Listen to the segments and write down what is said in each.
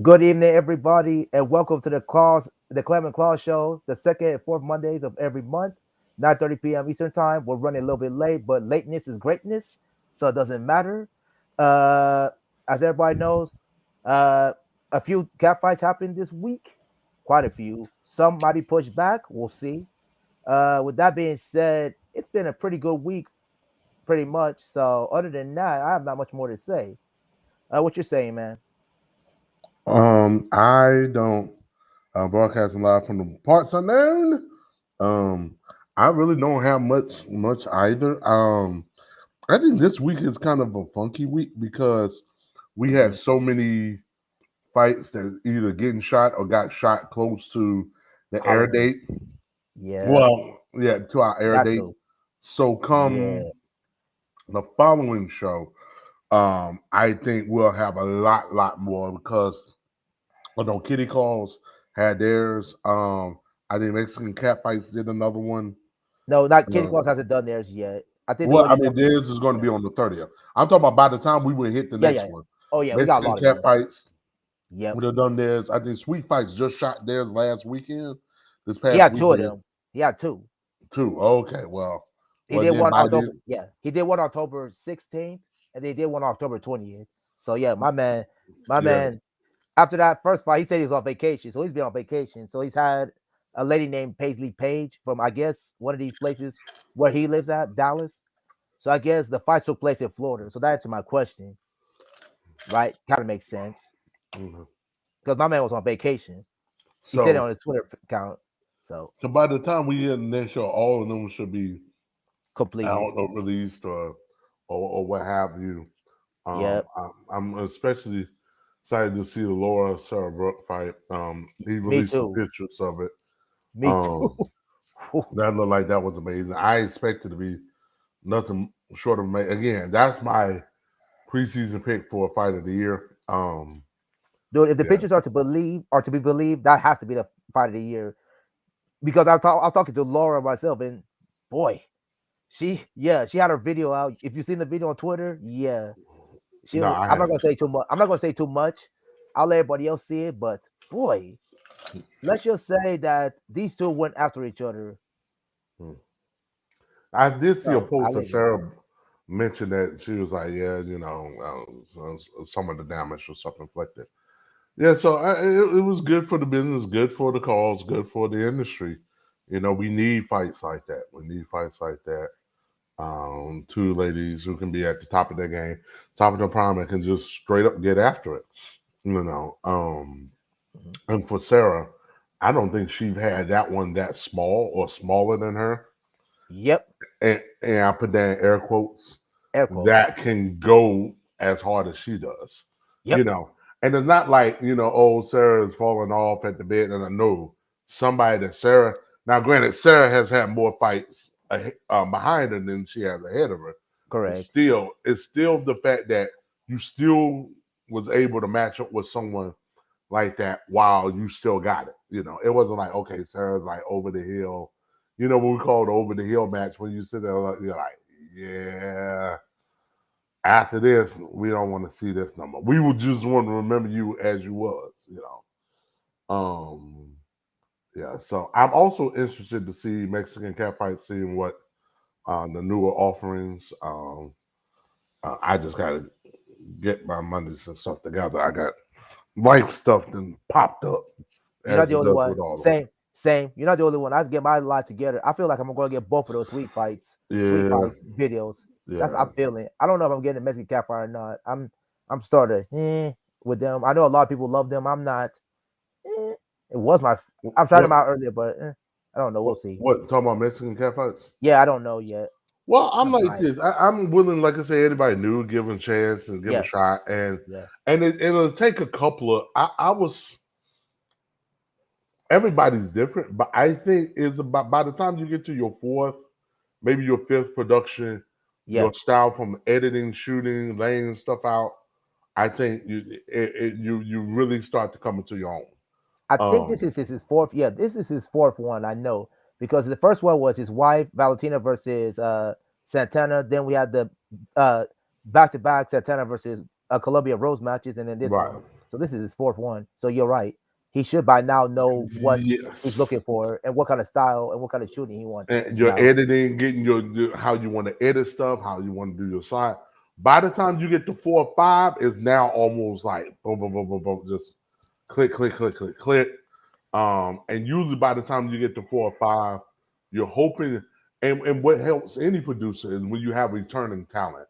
Good evening, everybody, and welcome to the Clem and Claus Show, the second and fourth Mondays of every month, 9:30 p.m. Eastern Time. We're running a little bit late, but lateness is greatness, so it doesn't matter. Uh, as everybody knows, uh, a few cat fights happened this week, quite a few. Some might be pushed back. We'll see. With that being said, it's been a pretty good week, pretty much. So, other than that, I have not much more to say. What you're saying, man? I don't broadcasting live from the parts unknown. Um, I really don't have much either. I think this week is kind of a funky week because we had Hmm. so many fights that either getting shot or got shot close to the air Halloween. date. Yeah, Well, yeah, to our air that date. too. So Yeah. come the following show, I think we'll have a lot more because I know Kitty Calls had theirs. I think Mexican Catfights did another one. No, not Kitty Uh, Claus hasn't done theirs yet. I think they're well, gonna I do mean, that. theirs is going to Yeah. be on the 30th. I'm talking about by the time we would hit the Yeah, yeah, next yeah. one. Oh yeah, we got a Mexican lot of them. Catfights Yep. would have done theirs. I think Sweet Fights just shot theirs last weekend, this He past had two of weekend, them. He had two. too. Okay, He well did then one by October. then, Yeah, he did one October 16th, and they did one October 20th. So yeah, my man. yeah. After that first fight, he said he was on vacation. So he's been on vacation. So he's had a lady named Paisley Page from I guess one of these places where he lives at Dallas. So I guess the fight took place in Florida. So that answered my question, right? Kind of makes sense Mhm. because my man was on vacation. He said it So, on his Twitter account. So so by the time we get the next show, all of them should be completed. out or released or what have you. Yep. I'm especially excited to see the Laura Sarah Brooke fight. He Me released some too. pictures of it. Me too. Um, that looked like that was amazing. I expected to be nothing short of amazing. Again, that's my preseason pick for fight of the year. Dude, if the Yeah, pictures are to be believed, that has to be the fight of the year. Because I'm talking to Laura myself, and boy, she had her video out. If you've seen the video on Twitter, yeah, she no, was. I I'm not gonna haven't. say too much. I'm not gonna say too much. I'll let everybody else see it, but boy, let's just say that these two went after each other. Hmm. I did see a So I post that leave it. Sarah mentioned that she was like, yeah, some of the damage was self-inflicted. Yeah, so it was good for the business, good for the cause, good for the industry. We need fights like that. We need fights like that. Two ladies who can be at the top of their game, top of their prime, and can just straight up get after it. You know, um, Mhm. and for Sarah, I don't think she's had that one that small or smaller than her. Yep, And I put that in air quotes, air quotes. that can go as hard as she does. You Yep, know, and it's not like, oh, Sarah's falling off at the bit. And I know somebody that Sarah, now granted, Sarah has had more fights behind her than she has ahead of her. But correct. still, it's still the fact that you still was able to match up with someone like that while you still got it. It wasn't like, okay, Sarah's like over the hill. What we call the over the hill match when you sit there, you're like, yeah, after this, we don't want to see this number. We would just want to remember you as you was. Um, yeah, so I'm also interested to see Mexican Catfight, seeing what the newer offerings. I just got to get my Mondays and stuff together. I got life stuff then popped up You're not as the it only does one. with all of them. Same. You're not the only one. I have to get my life together. I feel like I'm gonna get both of those sweet Yeah, fights videos. That's yeah. I'm feeling. I don't know if I'm getting a Mexican Catfight or not. I'm starting with them. I know a lot of people love them. I'm not. Eh, it was my. I've tried What? them out earlier, but I don't know. We'll What? see. What? Talking about Mexican catfights? Yeah, I don't know yet. Well, I'm I'm like trying. this. I'm willing, like I say, anybody new, give them a chance and give them a Yeah, shot, and yeah, and it'll take a couple of. I was everybody's different, but I think is about by the time you get to your fourth, maybe your fifth production, yeah. your style from editing, shooting, laying stuff out. I think you really start to come into your own. I think this Um, is his fourth. Yeah, this is his fourth one. I know because the first one was his wife Valentina versus Santana. Then we had the uh back to back Santana versus Columbia Rose matches, and then this right. one. So this is his fourth one. So you're right. He should by now know what he's Yes. looking for and what kind of style and what kind of shooting he wants And your now. editing, getting your how you want to edit stuff, how you want to do your side. By the time you get to 4 or 5, it's now almost like boom, boom, boom, boom, boom, just click, click, click, click, click. And usually by the time you get to 4 or 5, you're hoping. And what helps any producer is when you have returning talent,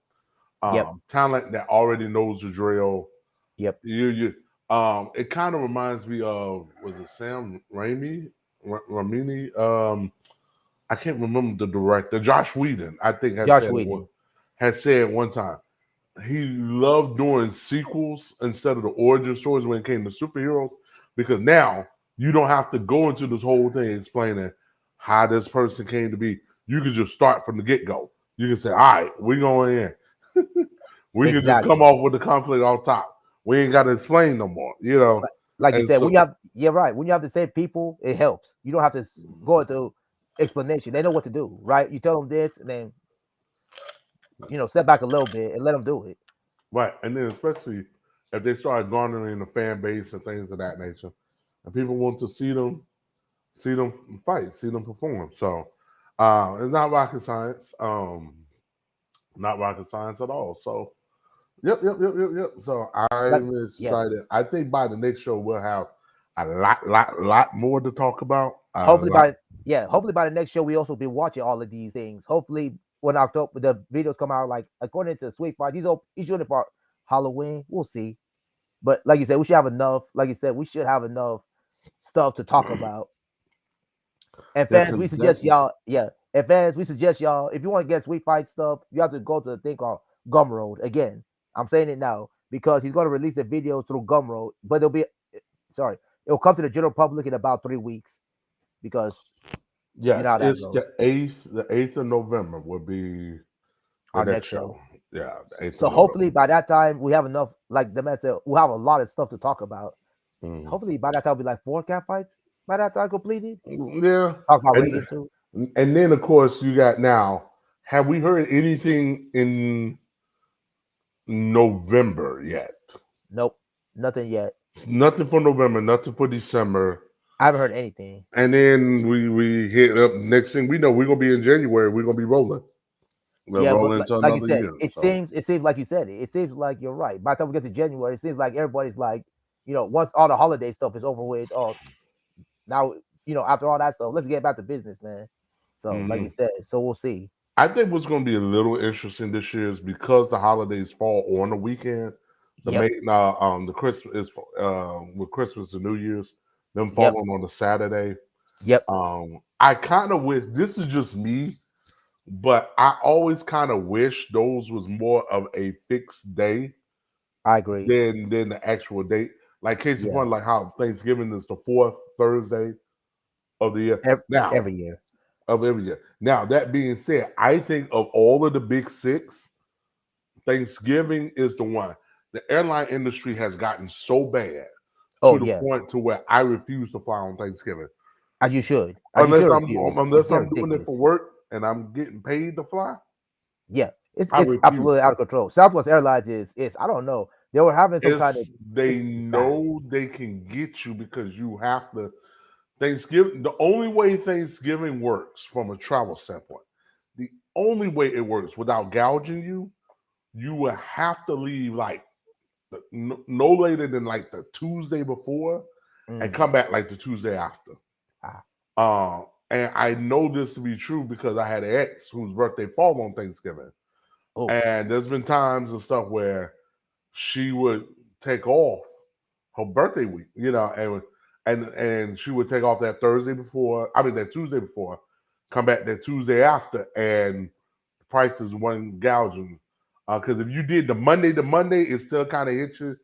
Yep. talent that already knows the drill. Yep. It kind of reminds me of, was it Sam Raimi, Ramini? I can't remember the director. Josh Whedon, I think, Josh Whedon. had said one time he loved doing sequels instead of the origin stories when it came to superheroes, because now you don't have to go into this whole thing explaining how this person came to be. You can just start from the get go. You can say, "All right, we're going in." We can just come Exactly. off with the conflict on top. We ain't got to explain no more, you know. Like you And said, when so, you have, you're right. When you have the same people, it helps. You don't have to go into explanation. They know what to do, right? You tell them this, and then step back a little bit and let them do it. right, and then especially if they start garnering a fan base and things of that nature, and people want to see them fight, see them perform. So it's not rocket science. Not rocket science at all. So yep, yep, yep, yep, yep. So Like, I'm yeah. excited. I think by the next show we'll have a lot more to talk about. A Hopefully lot. by hopefully by the next show we also be watching all of these things. Hopefully when October the videos come out, like according to Sweet Fight, he's shooting for Halloween. We'll see. But like you said, we should have enough. Like you said, we should have enough stuff to talk about. And Yeah, fans, because we suggest y'all, yeah. And fans, we suggest y'all, if you want to get Sweet Fight stuff, you have to go to the thing called Gumroad. Again, I'm saying it now because he's going to release the videos through Gumroad, but sorry, it'll come to the general public in about 3 weeks because you know yes, how that it's goes. the eighth of November will be the Our next next show. show. Yeah, the eighth of So hopefully November. by that time we have enough. Like the man said, we'll have a lot of stuff to talk about. Mhm. Hopefully by that time, will be like 4 cat fights. By that time completed. Yeah, Talk about and Reagan too. then of course you got now. Have we heard anything in November yet? Nope, nothing yet. Nothing for November, nothing for December. I haven't heard anything. And then we hit up, next thing we know, we're gonna be in January. We're gonna be rolling. We're Yeah, but rolling into like you another said, year. it So seems like you said it. It seems like you're right. By the time we get to January, it seems like everybody's like, once all the holiday stuff is over with, oh, now after all that stuff, let's get back to business, man. So like you mhm. said, so we'll see. I think what's gonna be a little interesting this year is because the holidays fall on the weekend. Yep, The Christmas is with Christmas and New Year's, them yep, falling on a Saturday. yep. I kind of wish, this is just me, but I always kind of wish those was more of a fixed day I agree. than the actual date. Like case in Yeah, point, like how Thanksgiving is the fourth Thursday of the year. every, Now every year. of every year. Now that being said, I think of all of the big six, Thanksgiving is the one. The airline industry has gotten so bad Oh to the yeah, point to where I refuse to fly on Thanksgiving as you should refuse. It's unless getting I'm doing it for ridiculous. work and I'm getting paid to fly. Yeah, it's I it's refuse. absolutely out of control. Southwest Airlines is I don't know. They were having some kind of It's they it's bad. know they can get you because you have to. Thanksgiving, the only way Thanksgiving works from a travel standpoint, the only way it works without gouging you, you will have to leave like no later than like the Tuesday before and Mm, come back like the Tuesday after. ah, And I know this to be true because I had an ex whose birthday fall on Thanksgiving, oh, and there's been times and stuff where she would take off her birthday week, and she would take off that Thursday before, I mean that Tuesday before, come back that Tuesday after, and the prices wasn't gouging. Because if you did the Monday to Monday, it still kind of hits you. Of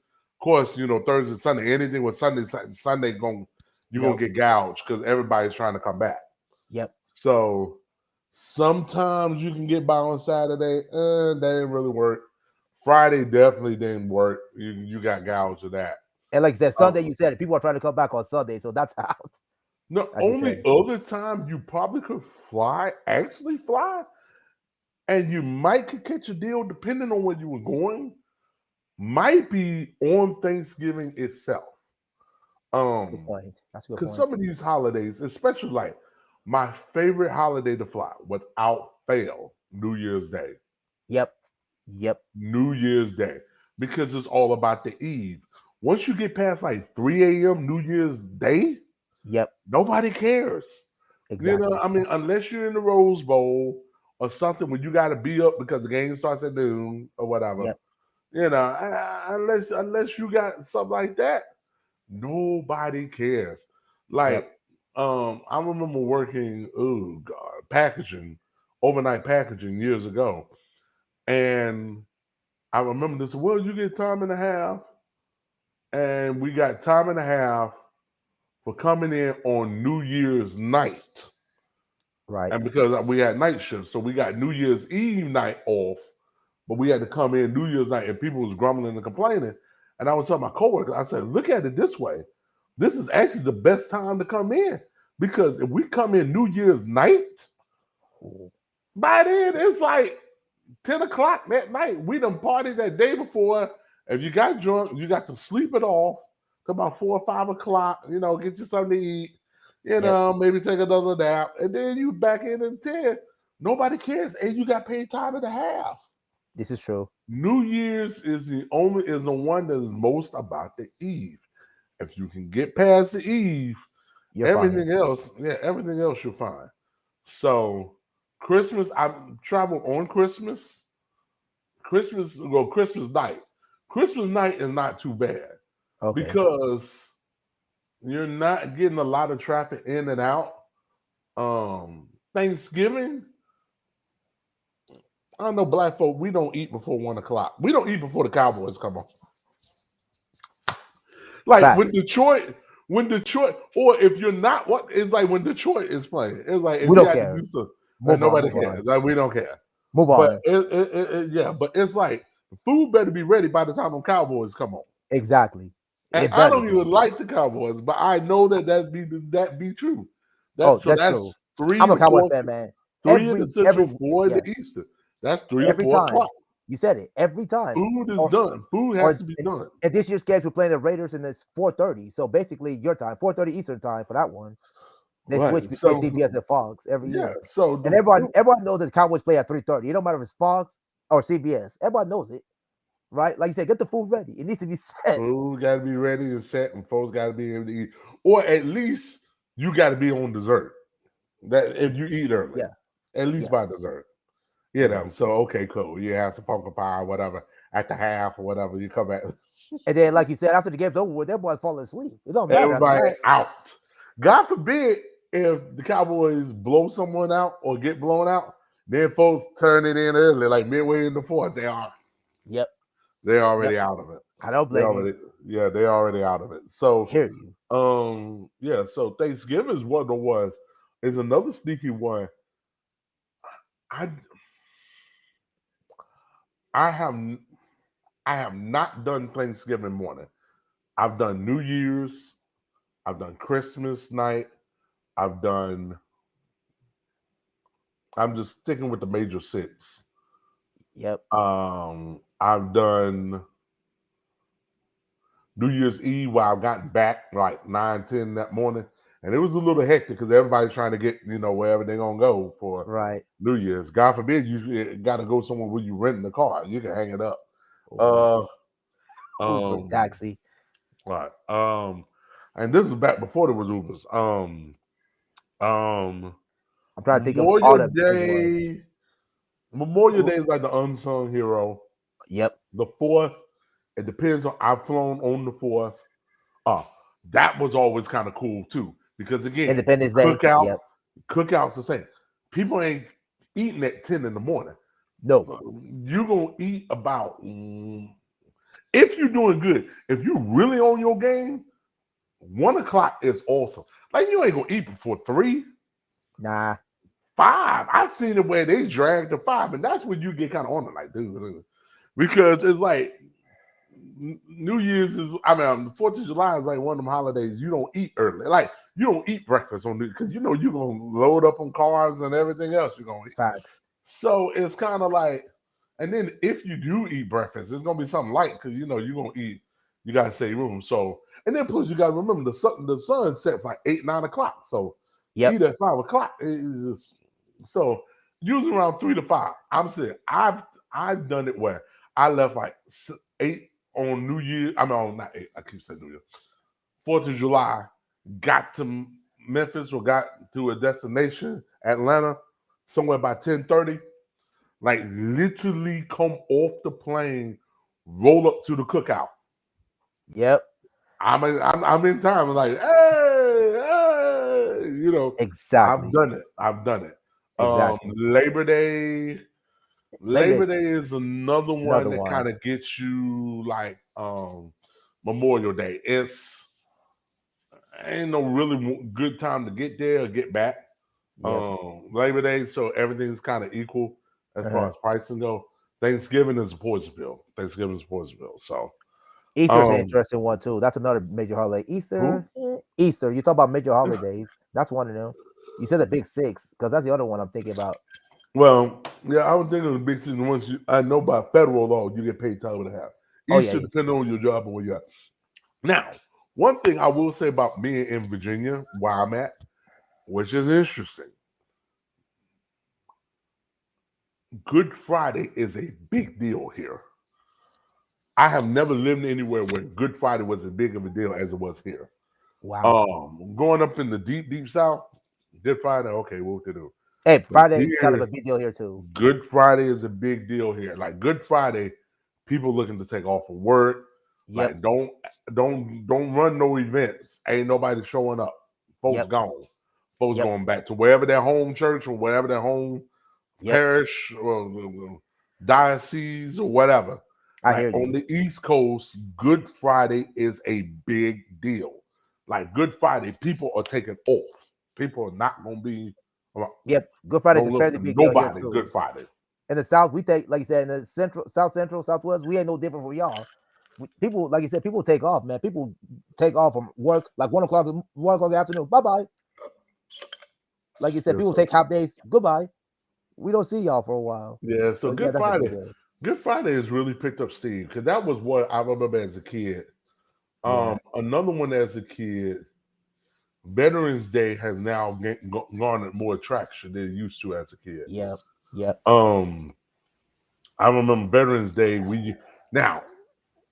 course, Thursday, Sunday, anything with Sunday going you're gonna yep, get gouged because everybody's trying to come back. yep. So sometimes you can get by on Saturday. That didn't really work. Friday definitely didn't work. You got gouged of that. And like you said, Um, Sunday you said it. People are trying to come back on Sunday, so that's out. the Like you only said, other time you probably could actually fly, and you might could catch a deal depending on where you were going, might be on Thanksgiving itself. Good Um, point. That's a good because point. some of these holidays, especially like my favorite holiday to fly without fail, New Year's Day. Yep. Yep. New Year's Day. Because it's all about the eve. Once you get past like 3 a.m. New Year's Day, Yep. nobody cares. You know, Exactly. I mean, unless you're in the Rose Bowl or something when you got to be up because the game starts at noon or whatever. Yep. You know, unless you got something like that, nobody cares. Yep. Like, I remember working, oh God, packaging, overnight packaging years ago, and I remember this. Well, you get time and a half, and we got time and a half for coming in on New Year's night, Right. and because we had night shifts, so we got New Year's Eve night off, but we had to come in New Year's night, and people was grumbling and complaining. And I was telling my coworkers, I said, look at it this way. This is actually the best time to come in because if we come in New Year's night, Ooh. by then it's like 10 o'clock that night. We done partied that day before. If you got drunk, you got to sleep it off to about 4 or 5 o'clock, get you something to eat, Yep. maybe take another nap, and then you back in at 10. Nobody cares. And you got paid time and a half. This is true. New Year's is the one that is most about the eve. If you can get past the eve, You're fine. everything else you'll find. So Christmas, I traveled on Christmas. Christmas night. Christmas night is not too bad Okay. because you're not getting a lot of traffic in and out. Thanksgiving, I know black folk, we don't eat before 1 o'clock. We don't eat before the Cowboys come on. Like Facts. when Detroit, or if you're not, what it's like when Detroit is playing. It's like if We you don't had to care. do something, like Move on. nobody Move cares. on. Like we don't care. Move But on. yeah, but it's like the food better be ready by the time the Cowboys come on. Exactly. And It I better don't be. even like the Cowboys, but I know that be true. Oh, So that's true. that's three I'm a to Cowboy four, fan, man. three in the central, Every four in yeah, the eastern. That's 3 to 4 o'clock. every time. You said it. Every time. Food is Or done. Food has or to be done. and this year's games we're playing the Raiders and it's 4:30. So basically your time, 4:30 Eastern time for that one. They switch Right. between So CBS and Fox every yeah. year. So And the everyone knows that the Cowboys play at 3:30. It don't matter if it's Fox or CBS. Everyone knows it, right? Like you said, get the food ready. It needs to be set. food got to be ready and set, and folks got to be able to eat, or at least you got to be on dessert. That if you eat early, Yeah, at least yeah, by dessert. yeah. So okay, cool. You have some pumpkin pie, whatever, at the half or whatever. You come back, And then, like you said, after the game's over with, everyone's falling asleep. It don't matter after everybody that. out. God forbid if the Cowboys blow someone out or get blown out, then folks turn it in early, like midway in the fourth. Yep, They're yep. already out of it. I don't They blame you. already yeah, they're already out of it. So Hear you. yeah, so Thanksgiving is what it was. Is another sneaky one. I I have I have not done Thanksgiving morning. I've done New Year's, I've done Christmas night, I've done I'm just sticking with the major six. Yep. I've done New Year's Eve while I've gotten back like 9, 10 that morning. And it was a little hectic because everybody's trying to get, wherever they're gonna go for Right. New Year's. God forbid you got to go somewhere where you renting the car. You can hang it up. Ooh. Uh, Uber um, taxi. right. And this was back before there was Ubers. Um, I'm trying to think of all Memorial the big ones. Day. Memorial Ooh. Day is like the unsung hero. Yep. The fourth, it depends on. I've flown on the fourth. Uh, that was always kind of cool too because again, Independence Day. Yep. cookouts the same. People ain't eating at 10 in the morning. No. You're gonna eat about if you're doing good. If you really on your game, 1 o'clock is awesome. Like you ain't gonna eat before 3, Nah. 5. I've seen it where they drag to 5, and that's when you get kind of on it, like dude, because it's like New Year's is. I mean, the 4th of July is like one of them holidays you don't eat early. Like you don't eat breakfast on because you're gonna load up on carbs and everything else you're gonna eat. Facts. So it's kind of like And then if you do eat breakfast, it's gonna be something light because you know you're gonna eat. You gotta save room. So and then plus you gotta remember the sun sets like 8, 9 o'clock. So Yep. eat at 5 o'clock. It's just so usually around 3 to 5. I'm saying I've done it where I left like 8 on New Year. I mean, not 8. I keep saying New Year. 4th of July. Got to Memphis or got to a destination, Atlanta, somewhere by 10:30. Like literally come off the plane, roll up to the cookout. Yep. I'm in time. I'm like, hey, hey, I've Exactly. done it. I've done it. Exactly. Labor Day. Labor Labor Day's Day is another one another that one. kind of gets you like Memorial Day. It's ain't no really good time to get there or get back. Yep. Labor Day, so everything's kind of equal as far Uh-huh. as pricing go. Thanksgiving is a poison pill. Thanksgiving is a poison pill. So, Easter's an um, interesting one too. That's another major holiday. who? Easter. You talk about major holidays. That's one of them. You said the big six because that's the other one I'm thinking about. Well, yeah, I was thinking of the big season ones. I know by federal law, you get paid time and a half. Oh yeah, Easter, depending on your job and where you're at. Now, one thing I will say about being in Virginia, where I'm at, which is interesting, Good Friday is a big deal here. I have never lived anywhere where Good Friday was as big of a deal as it was here. wow. Going up in the deep, deep south, Good Friday, okay, what to do? Hey, But Friday is kind of a here, big deal here too. Good Friday is a big deal here. Like Good Friday, people looking to take off from work. Yep. Like don't run no events. Ain't nobody showing up. Folks Yep. gone. Folks Yep. going back to wherever their home church or wherever their home Yep. parish or diocese or whatever. I Like hear on you. the East Coast, Good Friday is a big deal. Like Good Friday, people are taking off. People are not gonna be Yep. Good Friday's a don't look fairly for big deal here nobody too. Good Friday. In the South, we take, like you said, in the central, southwest, we ain't no different from y'all. People, like you said, people take off, man. People take off from work like 1 o'clock, 1 o'clock in the afternoon. Bye bye. Like you said, Yes, people sir. take half days. Goodbye. We don't see y'all for a while. Yeah, so So yeah, that's a big deal. Good Friday has really picked up steam because that was what I remember as a kid. Yeah. Another one as a kid, Veterans Day has now garnered more traction than it used to as a kid. Yep. Yep. Um, I remember Veterans Day. Now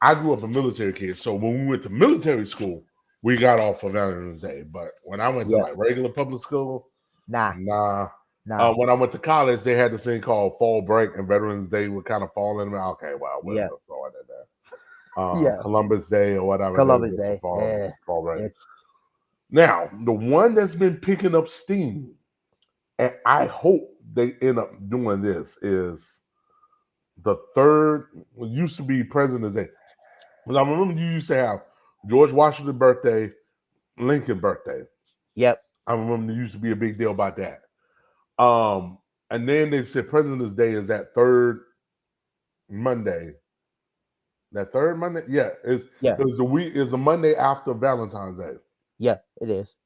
I grew up a military kid, so when we went to military school, we got off for Veterans Day. But when I went to Yep. like regular public school, Nah. nah. Nah. When I went to college, they had this thing called fall break, and Veterans Day would kind of fall in. Okay, well, we'll Yeah. just throw it in there. Yeah. Columbus Day or whatever. They would Columbus get some Day. Yeah. fall break. Yeah. Now, the one that's been picking up steam, and I hope they end up doing this, is the third. It used to be President's Day. Because I remember you used to have George Washington birthday, Lincoln birthday. Yep. I remember there used to be a big deal about that. Um, and then they said President's Day is that third Monday. That third Monday, yeah, Yeah. it was the week is the Monday after Valentine's Day. Yeah. It is.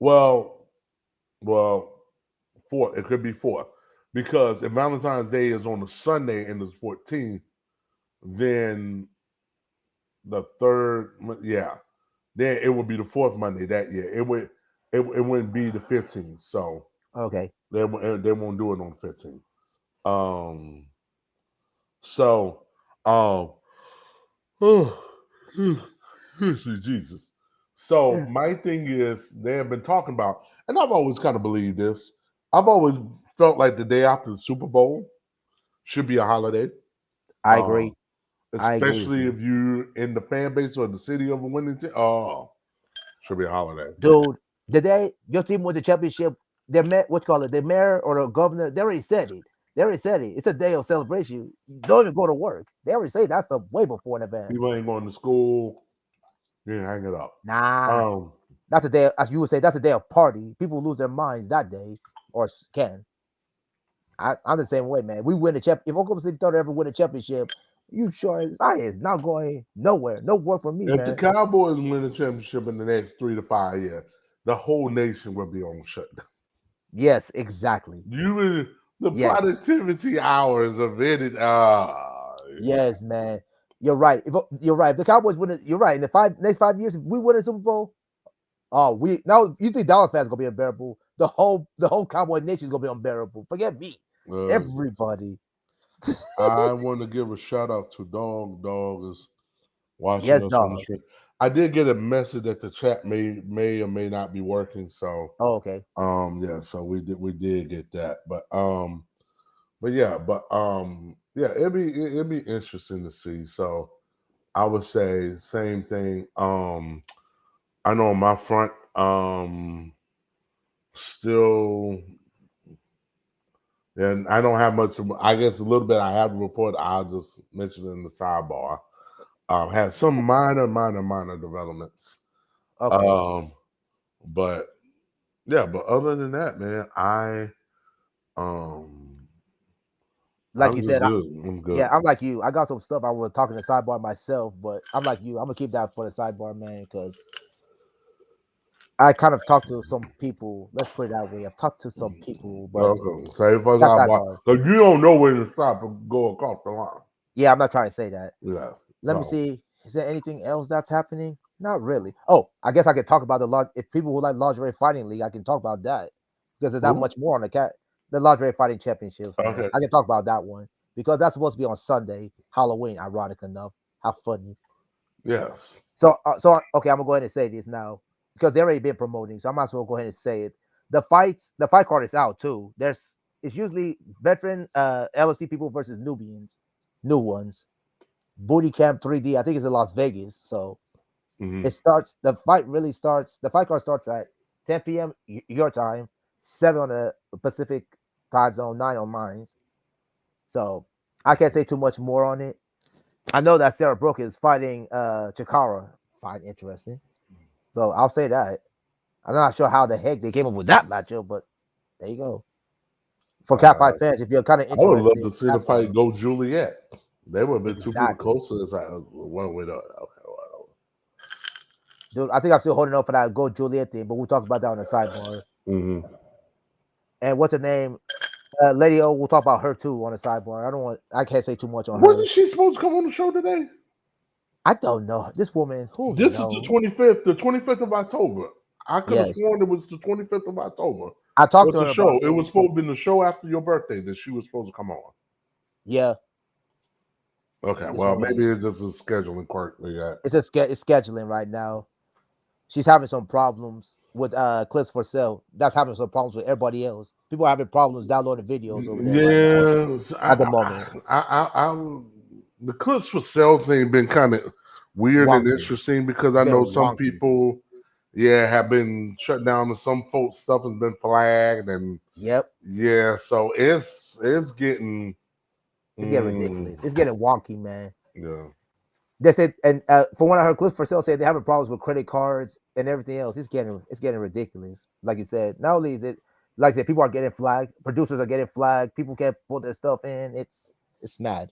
Well, well, fourth. It could be fourth because if Valentine's Day is on a Sunday and it's 14th, then the third, yeah, then it would be the fourth Monday that year. It wouldn't be the 15th. So Okay. they won't do it on the 15th. Um, so um, oh, Jesus. So Yeah. my thing is they have been talking about, and I've always kind of believed this. I've always felt like the day after the Super Bowl should be a holiday, I uh, agree. I agree with especially you. if you're in the fan base or the city of a winning team. Oh, should be a holiday. Dude, the day your team wins the championship, the mayor, what you call it, the mayor or the governor, they already said it. They already said it. It's a day of celebration. Don't even go to work. They already say that's the way before in advance. People ain't going to school. You can hang it up. Nah, Um, that's a day, as you would say, that's a day of party. People lose their minds that day, or can. I'm the same way, man. We win the champ. If Oklahoma City Thunder ever win a championship, you sure as I is not going nowhere. No work for me, if the man. Cowboys win the championship in the next 3 to 5 years, the whole nation will be on shutdown. Yes, exactly. You really, The Yes, productivity hours of it. yes, man. You're right. You're right. If the Cowboys win it, you're right. In the next 5 years, if we win a Super Bowl, oh, we now you think Dallas fans gonna be unbearable. The whole Cowboy nation is gonna be unbearable. Forget me. uh, Everybody. I want to give a shout out to Dog. Dog is watching Yes, us on the dog. stream. I did get a message that the chat may or may not be working. So Oh, okay. yeah, so we did get that. But it'd be interesting to see. So I would say same thing. I know on my front, still, and I don't have much. I guess a little bit I have to report. I'll just mention in the sidebar. Had some minor developments. Okay. Um, but yeah, but other than that, man, um, Like I'm you just said, good. I'm yeah, good. I'm like you. I got some stuff I was talking to sidebar myself, but I'm like you. I'm gonna keep that for the sidebar, man, because I kind of talked to some people. Let's put it that way. I've talked to some people, but Okay, say for that's sidebar, sidebar. because you don't know when to stop and go across the line. Yeah, I'm not trying to say that. Yeah. Let me So see. Is there anything else that's happening? Not really. Oh, I guess I could talk about the large. If people who like lingerie fighting league, I can talk about that because there's not who? much more on the lingerie fighting championships, man. Okay. I can talk about that one because that's supposed to be on Sunday, Halloween. Ironic enough, how funny. Yes. So okay, I'm gonna go ahead and say this now because they already been promoting, so I might as well go ahead and say it. The fight card is out too. It's usually veteran LFC people versus Nubians, new ones. Booty Camp 3D. I think it's in Las Vegas. So Hmm. it starts. The fight really starts. The fight card starts at 10 p.m. Your time, 7 on the Pacific time zone, 9 on mine. So I can't say too much more on it. I know that Sarah Brooke is fighting Chikara. Fight interesting. So I'll say that. I'm not sure how the heck they came up with that matchup, but there you go. For Cat Uh, Fight fans, if you're kind of I would love to interested, see the that's fight fine. go Juliet. They would have been too pretty Exactly. close to this. One with okay, whatever. Dude, I think I'm still holding up for that Go Juliet thing, but we'll talk about that on the sidebar. Hmm. And what's her name? Lady O, we'll talk about her too on the sidebar. I can't say too much on her. Wasn't she supposed to come on the show today? I don't know. This woman, who This is the knows? 25th, the 25th of October. I could have Yes. sworn it was the 25th of October. I talked What's to the her about show? It was this. supposed to be the show after your birthday that she was supposed to come on. Yeah, Okay, this well, woman. maybe it's just a scheduling quirk they got. It's scheduling right now. She's having some problems with clips for sale. That's having some problems with everybody else. People are having problems downloading videos over there right now Yes, at the moment. the clips for sale thing been kind of weird and Wonky. interesting because It's I been know some wonky. people, yeah, have been shut down and some folks stuff has been flagged and Yep. yeah, so it's getting, It's getting mm, ridiculous. It's getting wonky, man. yeah, They said, and from what I heard, clips for sale said they're having problems with credit cards and everything else. It's getting ridiculous. Like you said, not only is it like I said, people are getting flagged, producers are getting flagged, people can't put their stuff in. It's mad.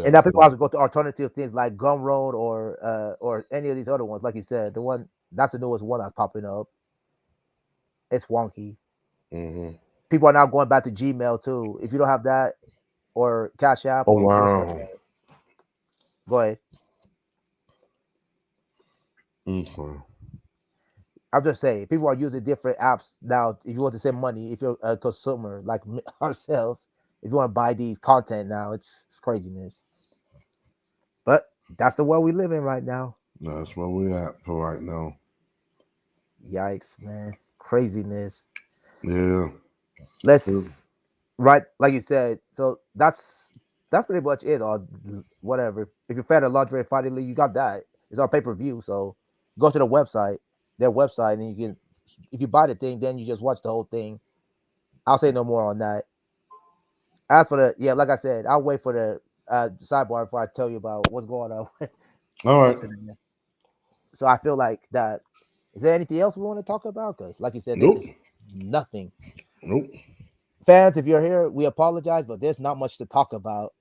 And yeah. now people have to go to alternative things like Gumroad or any of these other ones. Like you said, the one that's the newest one that's popping up. It's wonky. Hmm. People are now going back to Gmail too. If you don't have that or Cash App Oh or what's that? wow. Go ahead. Okay. I'm just saying, people are using different apps now. If you want to send money, if you're a consumer like ourselves, if you want to buy these content now, it's craziness. But that's the world we live in right now. That's where we at for right now. Yikes, man, craziness. Yeah. Let's right, like you said. So that's pretty much it. Or whatever. If you're a fan of lingerie fighting league, you got that. It's on pay per view. So go to the website, their website, and you can. If you buy the thing, then you just watch the whole thing. I'll say no more on that. As for the like I said, I'll wait for the sidebar before I tell you about what's going on. All right. What's in there. So I feel like that. Is there anything else we want to talk about? Because, like you said, there Nope. is nothing. Nope. Fans, if you're here, we apologize, but there's not much to talk about.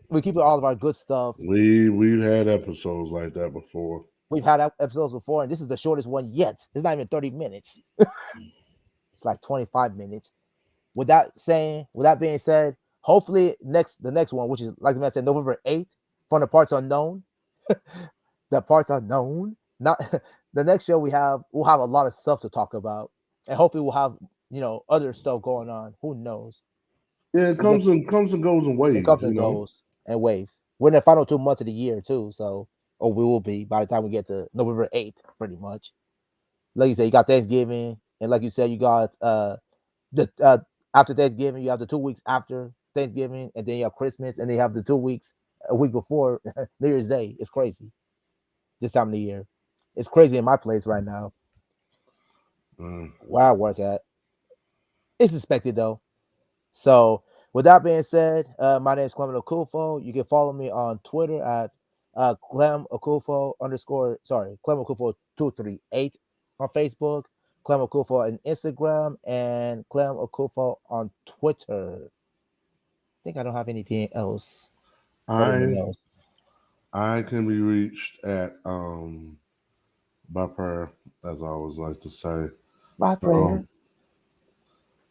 We keep all of our good stuff. We've had episodes like that before. We've had episodes before, and this is the shortest one yet. It's not even 30 minutes. It's like 25 minutes. With that being said, hopefully the next one, which is like I said, November 8th, from the parts unknown. The parts unknown. Not the next show we'll have a lot of stuff to talk about, and hopefully we'll have other stuff going on. Who knows? Yeah, it We'll get comes and goes in it waves, comes you and know. goes and waves. We're in the final 2 months of the year too, so or we will be by the time we get to November 8th, pretty much. Like you said, you got Thanksgiving, and like you said, you got the after Thanksgiving, you have the 2 weeks after Thanksgiving, and then you have Christmas, and then you have the 2 weeks a week before New Year's Day. It's crazy this time of the year. It's crazy in my place right now Mm. where I work at. It's expected though. So with that being said, my name is Clement Okufo. You can follow me on Twitter at Clem Okufo underscore Clem Okufo 238 on Facebook, Clem Okufo on Instagram, and Clem Okufo on Twitter. I think I don't have anything else. Anyone I else? I can be reached at by prayer, as I always like to say. By prayer. Um,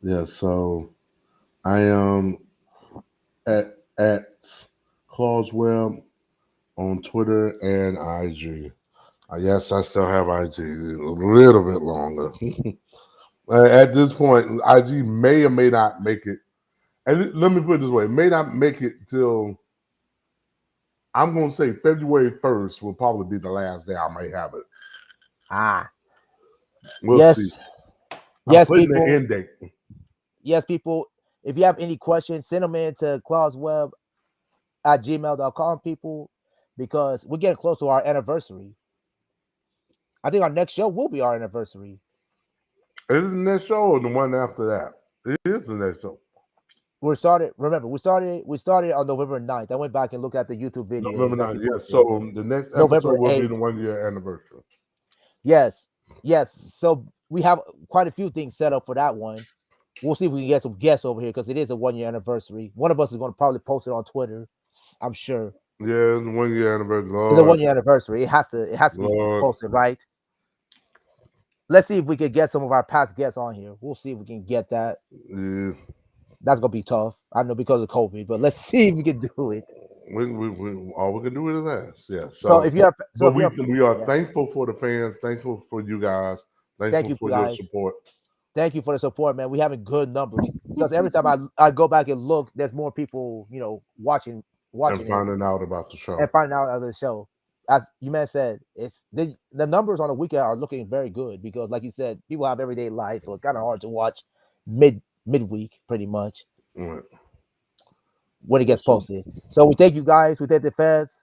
yeah, so I am at Claus Web on Twitter and IG. Yes, I still have IG a little bit longer. At this point, IG may or may not make it. And let me put it this way: it may not make it till I'm going to say February 1st will probably be the last day I may have it. Ah, We'll see. yes, I'm yes, putting the people. end date. Yes, people. If you have any questions, send them in to clauseweb at gmail.com, people, because we're getting close to our anniversary. I think our next show will be our anniversary. Is it the next show or the one after that? It is the next show. Remember, we started on November 9th. I went back and looked at the YouTube video November that we 9th. Yes. posted. So the next episode November will be the 8th. 1 year anniversary. Yes. Yes. So we have quite a few things set up for that one. We'll see if we can get some guests over here because it is a 1 year anniversary. One of us is going to probably post it on Twitter. I'm sure. Yeah, it's the 1 year anniversary. It's a Lord, 1 year anniversary. It has to be Lord. posted, right? Let's see if we can get some of our past guests on here. We'll see if we can get that. Yeah. That's gonna be tough. I know because of COVID, but let's see if we can do it. All we can do is ask. Yeah. So So, if you're so but if you're we are yeah, thankful for the fans, thankful for you guys, thank thankful you for your guys. support Thank you for the support, man. We having good numbers because every time I go back and look, there's more people, and watching it finding out about the show. and finding out of the show. As you man said, it's the numbers on the weekend are looking very good because, like you said, people have everyday life, so it's kind of hard to watch midweek, pretty much Right. when it gets So, posted. So we thank you guys. We thank the fans.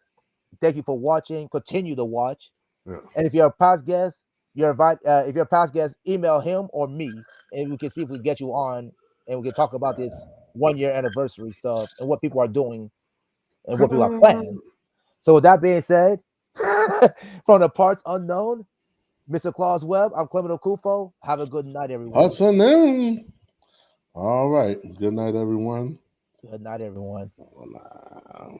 Thank you for watching. Continue to watch. yeah. And if you're a past guest, if you're a past guest, email him or me, and we can see if we get you on, and we can talk about this 1 year anniversary stuff and what people are doing and what people are planning. So with that being said, from the parts unknown, Mr. Claus Webb, I'm Clement Okufo. Have a good night, everyone. Hudson now. All right. Good night, everyone. Good night, everyone. Wow.